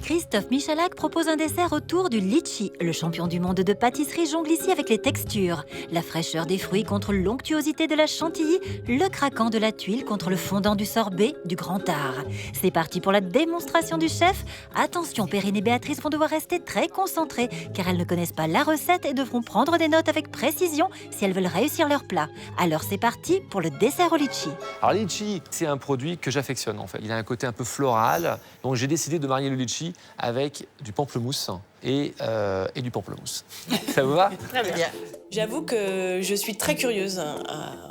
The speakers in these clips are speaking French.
Christophe Michalak propose un dessert autour du litchi. Le champion du monde de pâtisserie jongle ici avec les textures. La fraîcheur des fruits contre l'onctuosité de la chantilly, le craquant de la tuile contre le fondant du sorbet du grand art. C'est parti pour la démonstration du chef. Attention, Perrine et Béatrice vont devoir rester très concentrées car elles ne connaissent pas la recette et devront prendre des notes avec précision si elles veulent réussir leur plat. Alors c'est parti pour le dessert au litchi. Alors, le litchi, c'est un produit que j'affectionne en fait. Il a un côté un peu floral, donc j'ai décidé de marier le litchi avec du pamplemousse et du pamplemousse. Ça vous va? Très bien. J'avoue que je suis très curieuse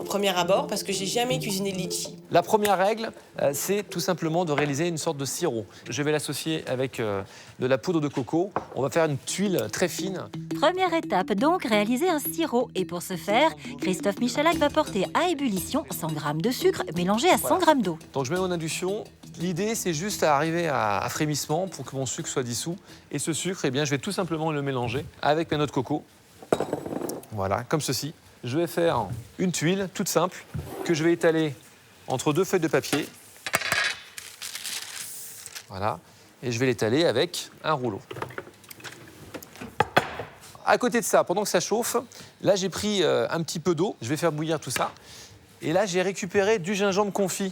au premier abord parce que j'ai jamais cuisiné de litchi. La première règle, c'est tout simplement de réaliser une sorte de sirop. Je vais l'associer avec de la poudre de coco. On va faire une tuile très fine. Première étape donc, réaliser un sirop. Et pour ce faire, Christophe Michalak va porter à ébullition 100 g de sucre mélangé à 100 g d'eau. Donc je mets mon induction. L'idée, c'est juste d'arriver à frémissement pour que mon sucre soit dissous. Et ce sucre, eh bien, je vais tout simplement le mélanger avec mes noix de coco. Voilà, comme ceci. Je vais faire une tuile toute simple que je vais étaler entre deux feuilles de papier. Voilà. Et je vais l'étaler avec un rouleau. À côté de ça, pendant que ça chauffe, là, j'ai pris un petit peu d'eau. Je vais faire bouillir tout ça. Et là, j'ai récupéré du gingembre confit.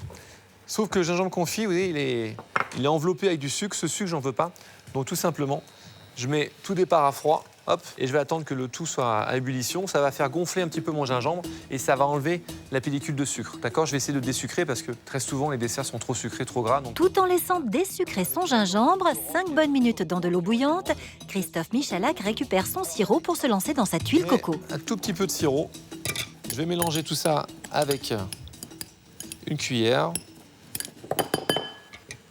Sauf que le gingembre confit, vous voyez, il est enveloppé avec du sucre. Ce sucre, j'en veux pas. Donc tout simplement, je mets tout départ à froid, hop, et je vais attendre que le tout soit à ébullition. Ça va faire gonfler un petit peu mon gingembre et ça va enlever la pellicule de sucre. D'accord? Je vais essayer de désucrer parce que très souvent, les desserts sont trop sucrés, trop gras. Donc... Tout en laissant désucrer son gingembre, 5 bonnes minutes dans de l'eau bouillante, Christophe Michalak récupère son sirop pour se lancer dans sa tuile coco. Un tout petit peu de sirop. Je vais mélanger tout ça avec une cuillère.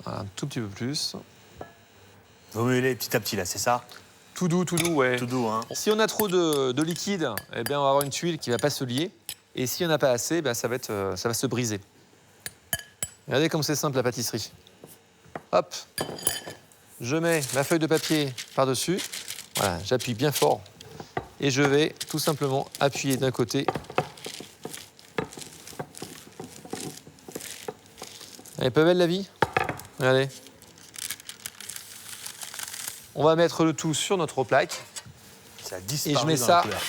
Voilà, un tout petit peu plus. Vous mêlez petit à petit, là, c'est ça? Tout doux, ouais. Tout doux, hein. Si on a trop de liquide, eh bien, on va avoir une tuile qui ne va pas se lier. Et si on n'a pas assez, ben, ça va se briser. Regardez comme c'est simple, la pâtisserie. Hop, je mets ma feuille de papier par-dessus. Voilà, j'appuie bien fort. Et je vais tout simplement appuyer d'un côté. Elle est pas belle, la vie? Regardez. On va mettre le tout sur notre plaque. Ça a Et disparu je mets dans ça la couleur.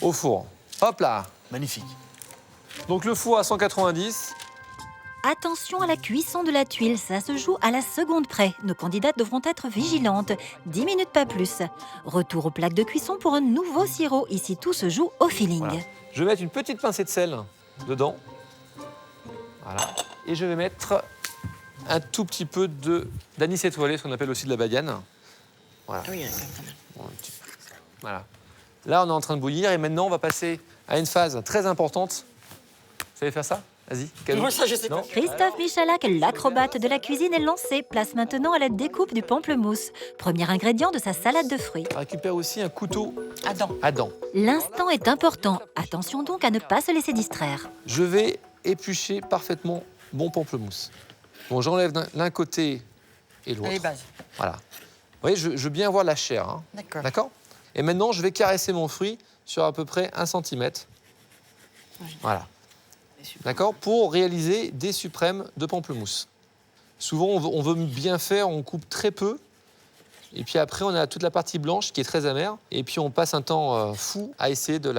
au four. Hop là. Magnifique. Donc le four à 190. Attention à la cuisson de la tuile, ça se joue à la seconde près. Nos candidates devront être vigilantes, 10 minutes pas plus. Retour aux plaques de cuisson pour un nouveau sirop. Ici, tout se joue au feeling. Voilà. Je vais mettre une petite pincée de sel dedans. Voilà. Et je vais mettre un tout petit peu d'anis étoilé, ce qu'on appelle aussi de la badiane. Voilà. Oui, très bien. Bon, un petit peu. Voilà. Là, on est en train de bouillir et maintenant, on va passer à une phase très importante. Vous savez faire ça? Vas-y, cadeau. Moi, ça, je sais pas. Non? Christophe Michalak, l'acrobate de la cuisine, est lancé. Place maintenant à la découpe du pamplemousse. Premier ingrédient de sa salade de fruits. On récupère aussi un couteau Adam. à dents. L'instant est important. Attention donc à ne pas se laisser distraire. Je vais éplucher parfaitement mon pamplemousse. Bon, j'enlève l'un côté et l'autre. Les bases. Voilà. Vous voyez, je veux bien voir la chair. Hein. D'accord. D'accord? Et maintenant, je vais caresser mon fruit sur à peu près 1 cm. Voilà. D'accord? Pour réaliser des suprêmes de pamplemousse. Souvent, on veut bien faire, on coupe très peu. Et puis après, on a toute la partie blanche qui est très amère. Et puis, on passe un temps fou à essayer de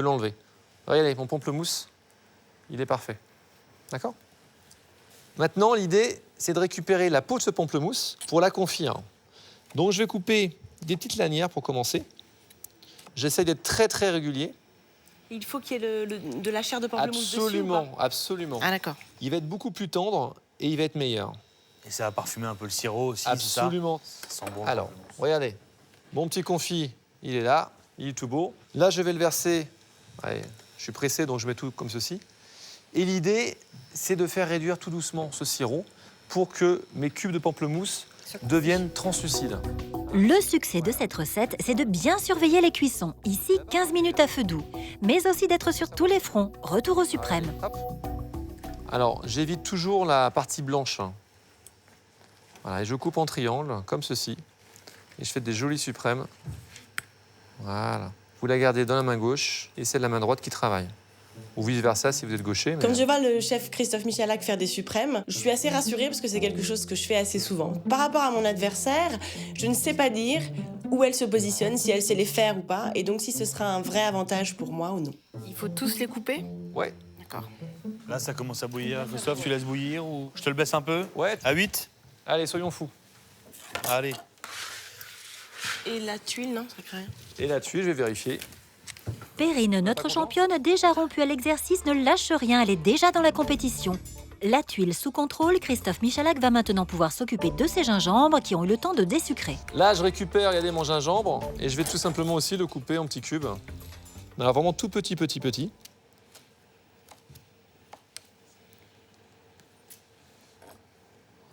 l'enlever. Regardez, mon pamplemousse, il est parfait. D'accord? Maintenant, l'idée, c'est de récupérer la peau de ce pamplemousse pour la confire. Donc, je vais couper des petites lanières pour commencer. J'essaie d'être très, très régulier. Il faut qu'il y ait de la chair de pamplemousse dessus ou Absolument, pas? absolument. Ah, d'accord. Il va être beaucoup plus tendre et il va être meilleur. Et ça va parfumer un peu le sirop aussi, Absolument. c'est ça? Ça sent bon. Alors, regardez, mon petit confit, il est là, il est tout beau. Là, je vais le verser. Allez, je suis pressé, donc je mets tout comme ceci. Et l'idée, c'est de faire réduire tout doucement ce sirop pour que mes cubes de pamplemousse deviennent translucides. Le succès de cette recette, c'est de bien surveiller les cuissons. Ici, 15 minutes à feu doux. Mais aussi d'être sur tous les fronts. Retour au suprême. Hop. Alors, j'évite toujours la partie blanche. Voilà, et je coupe en triangle, comme ceci. Et je fais des jolis suprêmes. Voilà. Vous la gardez dans la main gauche et c'est la main droite qui travaille. Ou vice-versa si vous êtes gaucher. Mais... Quand je vois le chef Christophe Michalak faire des suprêmes, je suis assez rassurée parce que c'est quelque chose que je fais assez souvent. Par rapport à mon adversaire, je ne sais pas dire où elle se positionne, si elle sait les faire ou pas, et donc si ce sera un vrai avantage pour moi ou non. Il faut tous les couper? Ouais. D'accord. Là, ça commence à bouillir. Christophe, tu laisses bouillir ou je te le baisse un peu? Ouais. À 8? Allez, soyons fous. Allez. Et la tuile, non, ça craint rien. Et là-dessus, je vais vérifier. Perrine, notre championne, déjà rompue à l'exercice, ne lâche rien, elle est déjà dans la compétition. La tuile sous contrôle, Christophe Michalak va maintenant pouvoir s'occuper de ses gingembres qui ont eu le temps de désucrer. Là, je récupère, regardez, mon gingembre et je vais tout simplement aussi le couper en petits cubes. Alors, vraiment tout petit.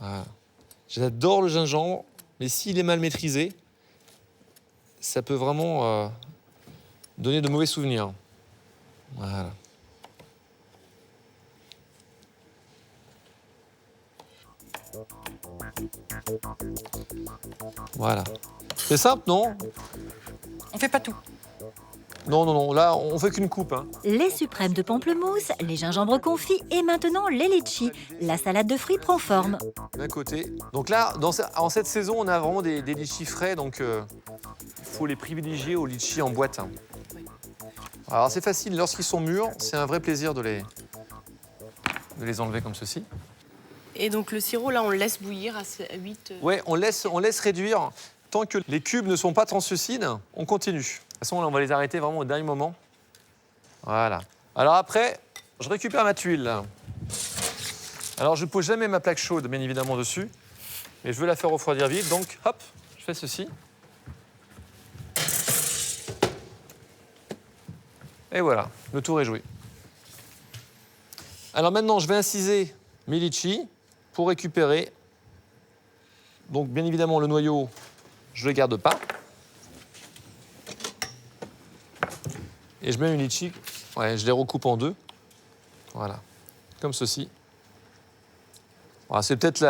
Voilà. J'adore le gingembre, mais s'il est mal maîtrisé, ça peut vraiment donner de mauvais souvenirs. Voilà. Voilà. C'est simple, non? On fait pas tout. Non. Là, on fait qu'une coupe. Hein. Les suprêmes de pamplemousse, les gingembres confits et maintenant les litchis. La salade de fruits prend forme. D'un côté. Donc là, en cette saison, on a vraiment des litchis frais, donc il faut les privilégier aux litchis en boîte. Hein. Alors c'est facile, lorsqu'ils sont mûrs, c'est un vrai plaisir de les enlever comme ceci. Et donc le sirop, là, on le laisse bouillir à 8... Ouais, on laisse réduire. Tant que les cubes ne sont pas translucides, on continue. De toute façon, là, on va les arrêter vraiment au dernier moment. Voilà. Alors après, je récupère ma tuile. Alors, je ne pose jamais ma plaque chaude, bien évidemment, dessus. Mais je veux la faire refroidir vite, donc, hop, je fais ceci. Et voilà, le tour est joué. Alors maintenant, je vais inciser mes litchis pour récupérer. Donc, bien évidemment, le noyau, je ne le garde pas. Et je mets une litchi, ouais, je les recoupe en deux. Voilà, comme ceci. Voilà, c'est peut-être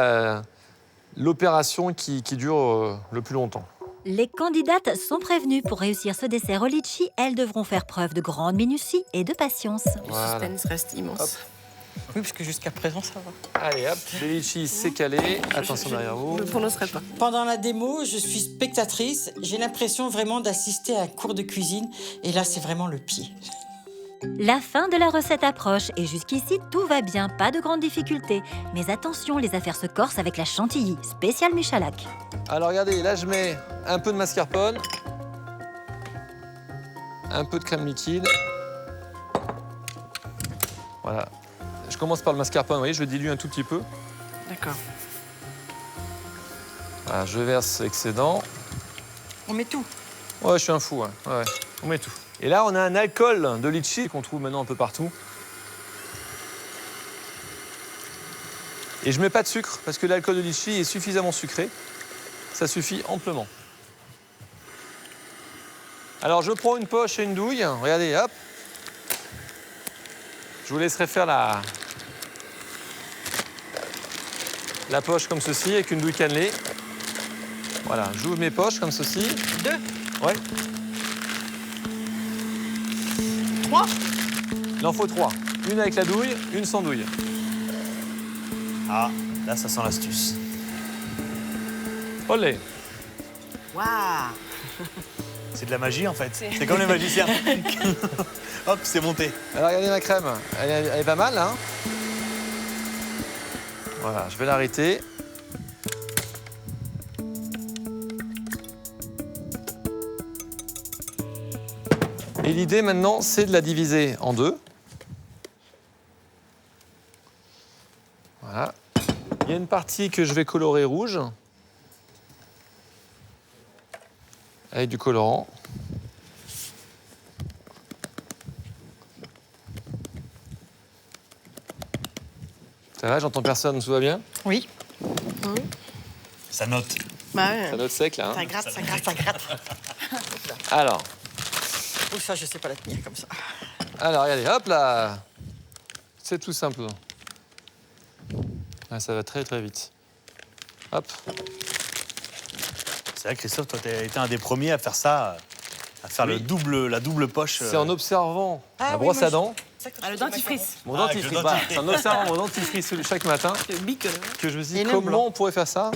l'opération qui dure le plus longtemps. Les candidates sont prévenues. Pour réussir ce dessert au litchi, elles devront faire preuve de grande minutie et de patience. Voilà. Le suspense reste immense. Hop. Oui, parce que jusqu'à présent, ça va. Allez, hop, le litchi, c'est calé. Attention derrière vous. Je ne prononcerai pas. Pendant la démo, je suis spectatrice. J'ai l'impression vraiment d'assister à un cours de cuisine. Et là, c'est vraiment le pied. La fin de la recette approche et jusqu'ici, tout va bien, pas de grandes difficultés. Mais attention, les affaires se corsent avec la chantilly, spéciale Michalak. Alors regardez, là je mets un peu de mascarpone, un peu de crème liquide. Voilà. Je commence par le mascarpone, vous voyez, je le dilue un tout petit peu. D'accord. Voilà, je verse l'excédent. On met tout. Ouais, je suis un fou, ouais, on met tout. Et là, on a un alcool de litchi qu'on trouve maintenant un peu partout. Et je mets pas de sucre, parce que l'alcool de litchi est suffisamment sucré. Ça suffit amplement. Alors, je prends une poche et une douille. Regardez, hop. Je vous laisserai faire la poche comme ceci, avec une douille cannelée. Voilà, j'ouvre mes poches comme ceci. 2. Ouais. 3. Il en faut 3. Une avec la douille, une sans douille. Ah, là, ça sent l'astuce. Olé. Waouh. C'est de la magie, en fait. C'est comme les magiciens. Hop, c'est monté. Alors, regardez ma crème. Elle est pas mal, hein. Voilà, je vais l'arrêter. Et l'idée maintenant, c'est de la diviser en deux. Voilà. Il y a une partie que je vais colorer rouge. Avec du colorant. Ça va, j'entends personne, tout va bien? Oui. Ça note. Bah ouais. Ça note sec là. Hein. Ça gratte, ça gratte, ça gratte. Alors, Ouh, ça, je sais pas la tenir comme ça. regardez, hop là. C'est tout simple. Ah, ça va très très vite. Hop. C'est vrai, Christophe, toi, t'as été un des premiers à faire ça, à faire Oui. la double poche. C'est en observant Ah la oui, brosse moi, à dents Ah, le dentifrice. Mon Ah, avec dentifrice, le voilà. dentifrice. C'est en observant mon dentifrice chaque matin Le bicolore. que je me dis Et le comment blanc. on pourrait faire ça.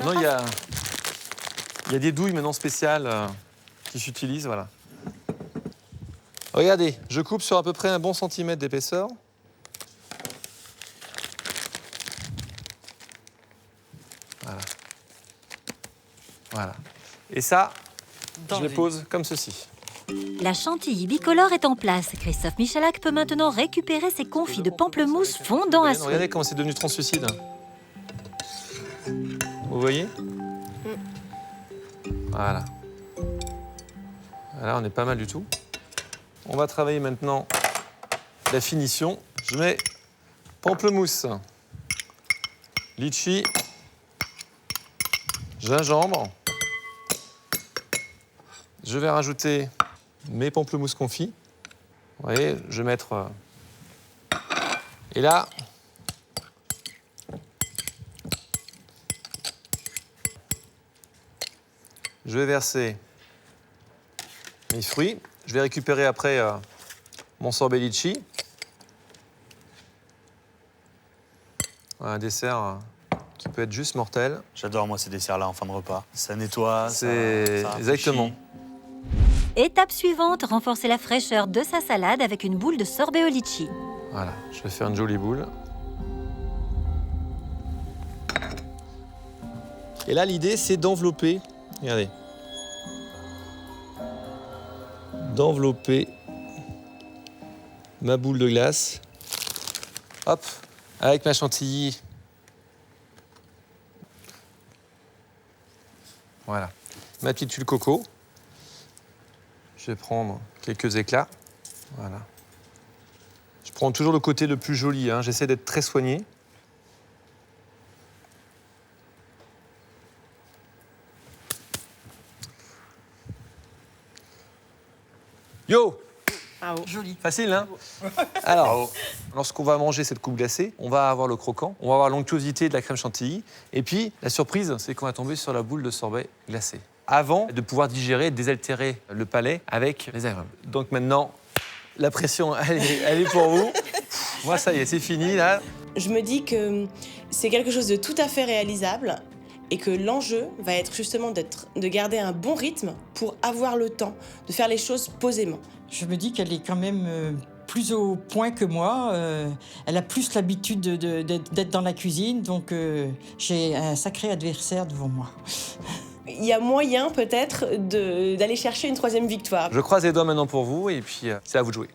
Non, il y a des douilles maintenant spéciales qui s'utilisent, voilà. Regardez, je coupe sur à peu près un bon centimètre d'épaisseur. Voilà. Voilà. Et ça, Dans je le les pose comme ceci. La chantilly bicolore est en place. Christophe Michalak peut maintenant récupérer ses confits de pamplemousse fondant à souhait. Regardez comment c'est devenu translucide. Vous voyez? Voilà. Là, on est pas mal du tout. On va travailler maintenant la finition. Je mets pamplemousse, litchi, gingembre. Je vais rajouter mes pamplemousses confits. Vous voyez, je vais mettre... Et là, je vais verser mes fruits. Je vais récupérer après mon sorbet litchi. Un dessert qui peut être juste mortel. J'adore, moi, ces desserts-là en fin de repas. Ça nettoie, C'est ça exactement. rafraîchit. Étape suivante, renforcer la fraîcheur de sa salade avec une boule de sorbet au litchi. Voilà, je vais faire une jolie boule. Et là, l'idée, c'est d'envelopper. Regardez. D'envelopper ma boule de glace. Hop, avec ma chantilly. Voilà. Ma petite tuile coco. Je vais prendre quelques éclats. Voilà. Je prends toujours le côté le plus joli, hein. J'essaie d'être très soigné. Yo! Joli. Facile, hein? Alors, Bravo. lorsqu'on va manger cette coupe glacée, on va avoir le croquant, on va avoir l'onctuosité de la crème chantilly. Et puis, la surprise, c'est qu'on va tomber sur la boule de sorbet glacée. Avant de pouvoir digérer et désaltérer le palais avec les agrumes. Donc maintenant, la pression, elle est pour vous. Moi, ça y est, c'est fini, là. Je me dis que c'est quelque chose de tout à fait réalisable et que l'enjeu va être justement de garder un bon rythme pour avoir le temps de faire les choses posément. Je me dis qu'elle est quand même plus au point que moi. Elle a plus l'habitude d'être dans la cuisine, donc j'ai un sacré adversaire devant moi. Il y a moyen peut-être d'aller chercher une troisième victoire. Je croise les doigts maintenant pour vous et puis c'est à vous de jouer.